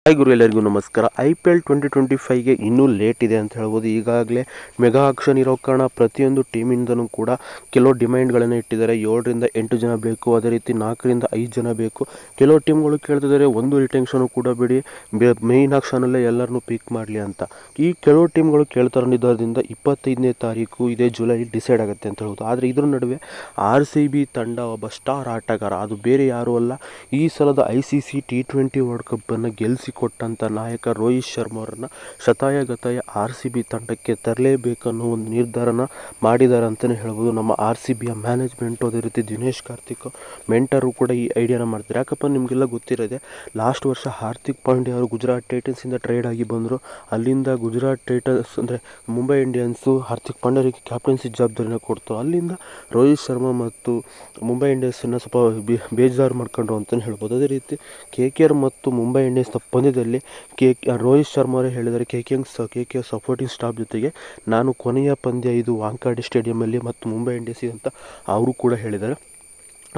Hi ಗುರು, ಎಲ್ಲರಿಗೂ ನಮಸ್ಕಾರ. IPL 2025ಗೆ ಇನ್ನೂ ಲೇಟ್ ಇದೆ ಅಂತ ಹೇಳ್ಬೋದು. ಈಗಾಗಲೇ ಮೆಗಾ ಆಕ್ಷನ್ ಇರೋ ಕಾರಣ ಪ್ರತಿಯೊಂದು ಟೀಮಿಂದನೂ ಕೂಡ ಕೆಲವು ಡಿಮ್ಯಾಂಡ್ಗಳನ್ನು ಇಟ್ಟಿದ್ದಾರೆ. 7ರಿಂದ 8 ಜನ ಬೇಕು, ಅದೇ ರೀತಿ 4ರಿಂದ 5 ಜನ ಬೇಕು. ಕೆಲವು ಟೀಮ್ಗಳು ಕೇಳ್ತಿದ್ದಾರೆ ಒಂದು ರಿಟೆನ್ಷನು ಕೂಡ ಬಿಡಿ, ಮೇಯ್ನ್ ಆಕ್ಷನಲ್ಲೇ ಎಲ್ಲರನ್ನೂ ಪಿಕ್ ಮಾಡಲಿ ಅಂತ. ಈ ಕೆಲವು ಟೀಮ್ಗಳು ಕೇಳ್ತಾ ನಿರ್ಧಾರದಿಂದ 25ನೇ ತಾರೀಕು ಇದೇ ಜುಲೈ ಡಿಸೈಡ್ ಆಗುತ್ತೆ ಅಂತ ಹೇಳ್ಬೋದು. ಆದರೆ ಇದ್ರ ನಡುವೆ RCB ತಂಡ ಒಬ್ಬ ಸ್ಟಾರ್ ಆಟಗಾರ, ಅದು ಬೇರೆ ಯಾರೂ ಅಲ್ಲ, ಈ ಸಲದ ICC T20 ವರ್ಲ್ಡ್ ಕಪ್ಪನ್ನು ಗೆಲ್ಲಿಸಿಕೊಟ್ಟಂಥ ನಾಯಕ ರೋಹಿತ್ ಶರ್ಮಾ ಅವರನ್ನು ಶತಾಯಗತಾಯ RCB ತಂಡಕ್ಕೆ ತರಲೇಬೇಕನ್ನೋ ಒಂದು ನಿರ್ಧಾರನ ಮಾಡಿದ್ದಾರೆ ಅಂತಲೇ ಹೇಳ್ಬೋದು. ನಮ್ಮ RCBಯ ಮ್ಯಾನೇಜ್ಮೆಂಟು, ಅದೇ ರೀತಿ ದಿನೇಶ್ ಕಾರ್ತಿಕ್ ಮೆಂಟರು ಕೂಡ ಈ ಐಡಿಯಾನ ಮಾಡ್ತಾರೆ. ಯಾಕಪ್ಪ ನಿಮಗೆಲ್ಲ ಗೊತ್ತಿರೋದೆ, ಲಾಸ್ಟ್ ವರ್ಷ ಹಾರ್ದಿಕ್ ಪಾಂಡ್ಯ ಅವರು ಗುಜರಾತ್ ಟೈಟನ್ಸಿಂದ ಟ್ರೇಡ್ ಆಗಿ ಬಂದರು. ಅಲ್ಲಿಂದ ಗುಜರಾತ್ ಟೈಟನ್ಸ್ ಅಂದರೆ ಮುಂಬೈ ಇಂಡಿಯನ್ಸು ಹಾರ್ದಿಕ್ ಪಾಂಡ್ಯರಿಗೆ ಕ್ಯಾಪ್ಟನ್ಸಿ ಜವಾಬ್ದಾರಿನ ಕೊಡ್ತು. ಅಲ್ಲಿಂದ ರೋಹಿತ್ ಶರ್ಮಾ ಮತ್ತು ಮುಂಬೈ ಇಂಡಿಯನ್ಸನ್ನು ಸ್ವಲ್ಪ ಬೇಜಾರು ಮಾಡ್ಕೊಂಡ್ರು ಅಂತಲೇ ಹೇಳ್ಬೋದು. ಅದೇ ರೀತಿ KKR ಮತ್ತು ಮುಂಬೈ ಇಂಡಿಯನ್ಸ್ನ ಪಂದ್ಯದಲ್ಲಿ ರೋಹಿತ್ ಶರ್ಮಾ ಅವರೇ ಹೇಳಿದ್ದಾರೆ, KKR ಸಪೋರ್ಟಿಂಗ್ ಸ್ಟಾಫ್ ಜೊತೆಗೆ ನಾನು ಕೊನೆಯ ಪಂದ್ಯ ಇದು ವಾಂಖಾಡೆ ಸ್ಟೇಡಿಯಮಲ್ಲಿ ಮತ್ತು ಮುಂಬೈ ಇಂಡಿಯನ್ಸ್ ಅಂತ ಅವರು ಕೂಡ ಹೇಳಿದ್ದಾರೆ.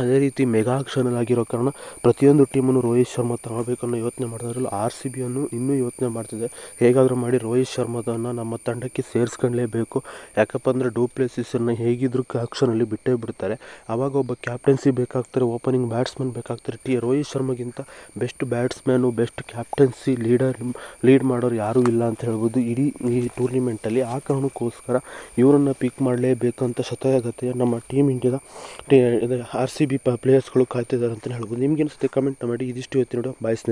ಅದೇ ರೀತಿ ಮೆಗಾ ಆಕ್ಷನಲ್ಲಿ ಆಗಿರೋ ಕಾರಣ ಪ್ರತಿಯೊಂದು ಟೀಮನ್ನು ರೋಹಿತ್ ಶರ್ಮಾ ತಗೋಬೇಕನ್ನೋ ಯೋಚನೆ ಮಾಡಿದ್ರಲ್ಲ, RCBಯನ್ನು ಇನ್ನೂ ಯೋಚನೆ ಮಾಡ್ತಿದೆ. ಹೇಗಾದರೂ ಮಾಡಿ ರೋಹಿತ್ ಶರ್ಮಾದನ್ನು ನಮ್ಮ ತಂಡಕ್ಕೆ ಸೇರಿಸ್ಕೊಳ್ಳೇಬೇಕು. ಯಾಕಪ್ಪ ಅಂದರೆ ಡೂಪ್ಲೆಸಿಸನ್ನು ಹೇಗಿದ್ರೂ ಆಕ್ಷನಲ್ಲಿ ಬಿಟ್ಟೇ ಬಿಡ್ತಾರೆ. ಆವಾಗ ಒಬ್ಬ ಕ್ಯಾಪ್ಟನ್ಸಿ ಬೇಕಾಗ್ತಾರೆ, ಓಪನಿಂಗ್ ಬ್ಯಾಟ್ಸ್ಮನ್ ಬೇಕಾಗ್ತಾರೆ. ರೋಹಿತ್ ಶರ್ಮಾಗಿಂತ best batsman, best captaincy lead ಮಾಡೋರು ಯಾರೂ ಇಲ್ಲ ಅಂತ ಹೇಳ್ಬೋದು ಇಡೀ ಈ ಟೂರ್ನಿಮೆಂಟಲ್ಲಿ. ಆ ಕಾರಣಕ್ಕೋಸ್ಕರ ಇವರನ್ನು ಪಿಕ್ ಮಾಡಲೇಬೇಕಂತ ಶತಾಯಗತಾಯ ನಮ್ಮ ಟೀಮ್ ಇಂಡಿಯಾದ RCB ಪ್ಲೇಯರ್ಸ್ಗಳು ಕಾಯ್ತಿದ್ದಾರೆ ಅಂತಲೇ ಹೇಳ್ಬೋದು. ನಿಮ್ಗೆ ಅನಿಸುತ್ತೆ ಕಮೆಂಟ್ ಮಾಡಿ. ಇದಿಷ್ಟು ಇವತ್ತಿನ ಬಾಯ್ ಸ್ನೇಹಿತರೆ.